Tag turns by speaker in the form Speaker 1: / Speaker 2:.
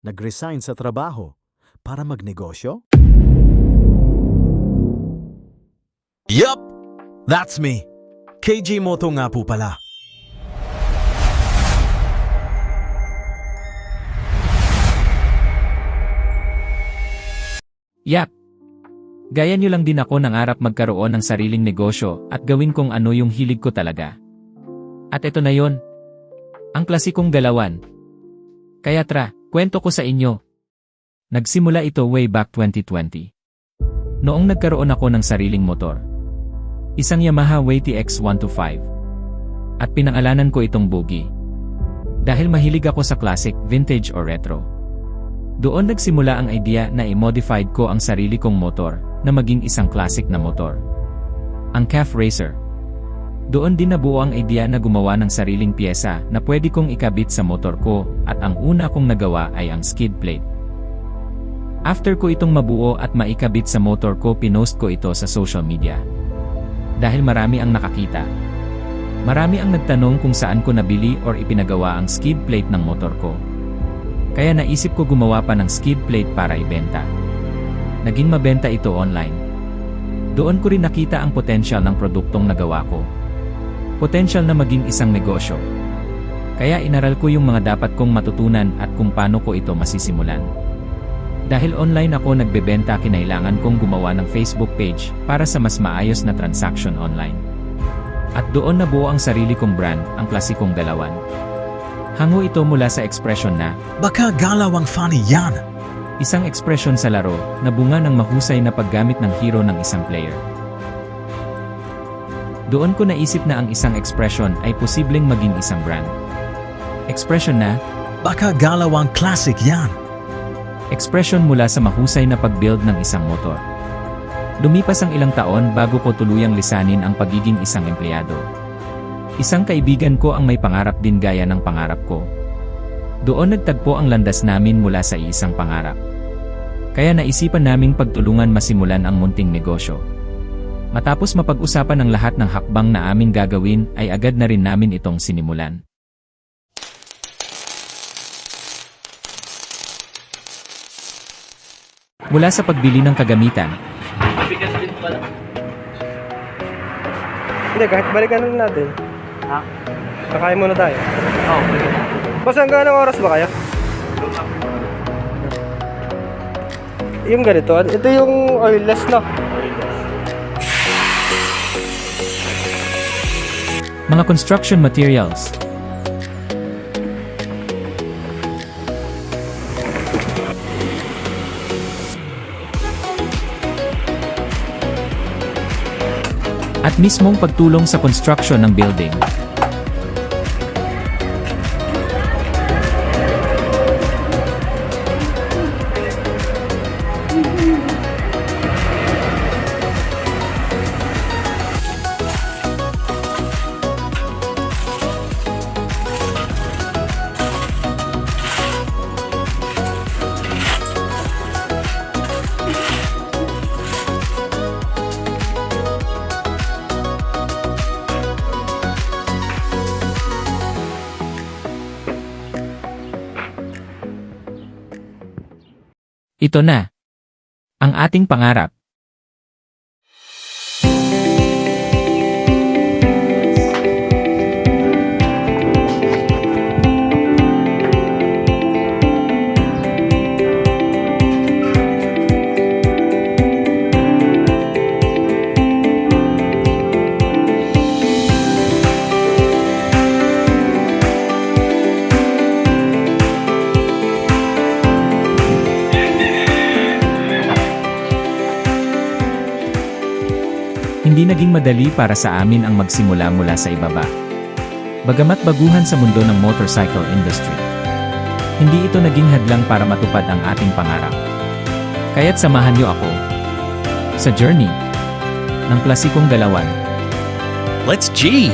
Speaker 1: nag-resign sa trabaho para magnegosyo? Yup! That's me! KJ Moto nga po pala.
Speaker 2: Yak! Gaya nyo lang din ako nangarap magkaroon ng sariling negosyo at gawin kong ano yung hilig ko talaga. At ito na yon, ang klasikong galawan. Kaya tara, kwento ko sa inyo. Nagsimula ito way back 2020. Noong nagkaroon ako ng sariling motor. Isang Yamaha WTX 125. At pinangalanan ko itong Boogie. Dahil mahilig ako sa classic, vintage o retro. Doon nagsimula ang idea na i-modified ko ang sarili kong motor na maging isang classic na motor. Ang Calf Racer. Doon din nabuo ang idea na gumawa ng sariling pyesa na pwede kong ikabit sa motor ko at ang una kong nagawa ay ang skid plate. After ko itong mabuo at maikabit sa motor ko, pinost ko ito sa social media. Dahil marami ang nakakita. Marami ang nagtanong kung saan ko nabili or ipinagawa ang skid plate ng motor ko. Kaya naisip ko gumawa pa ng skid plate para ibenta. Naging mabenta ito online. Doon ko rin nakita ang potensyal ng produktong nagawa ko. Potensyal na maging isang negosyo. Kaya inaral ko yung mga dapat kong matutunan at kung paano ko ito masisimulan. Dahil online ako nagbebenta, kinailangan kong gumawa ng Facebook page para sa mas maayos na transaction online. At doon nabuo ang sarili kong brand, ang klasikong galawan. Hango ito mula sa ekspresyon na,
Speaker 1: Baka galawang funny yan!
Speaker 2: isang ekspresyon sa laro na bunga ng mahusay na paggamit ng hero ng isang player. Doon ko naisip na ang isang ekspresyon ay posibleng maging isang brand. Ekspresyon na,
Speaker 1: Baka galawang classic yan!
Speaker 2: ekspresyon mula sa mahusay na pag-build ng isang motor. Lumipas ang ilang taon bago ko tuluyang lisanin ang pagiging isang empleyado. Isang kaibigan ko ang may pangarap din gaya ng pangarap ko. Doon nagtagpo ang landas namin mula sa isang pangarap. Kaya naisipan naming pagtulungan masimulan ang munting negosyo. Matapos mapag-usapan ang lahat ng hakbang na aming gagawin, ay agad na rin namin itong sinimulan. Mula sa pagbili ng kagamitan,
Speaker 3: Hindi, kahit balikan na natin.
Speaker 4: Ha?
Speaker 3: Kakain muna tayo.
Speaker 4: Oo, pwede.
Speaker 3: Boss, hanggang anong oras ba kayo? Yung ganito, ito yung oilless, no?
Speaker 2: mga construction materials, at mismong pagtulong sa construction ng building. Ito na ang ating pangarap. Hindi naging madali para sa amin ang magsimula mula sa ibaba. Bagamat baguhan sa mundo ng motorcycle industry, hindi ito naging hadlang para matupad ang ating pangarap. Kaya't samahan niyo ako sa journey ng klasikong galawan.
Speaker 1: Let's G!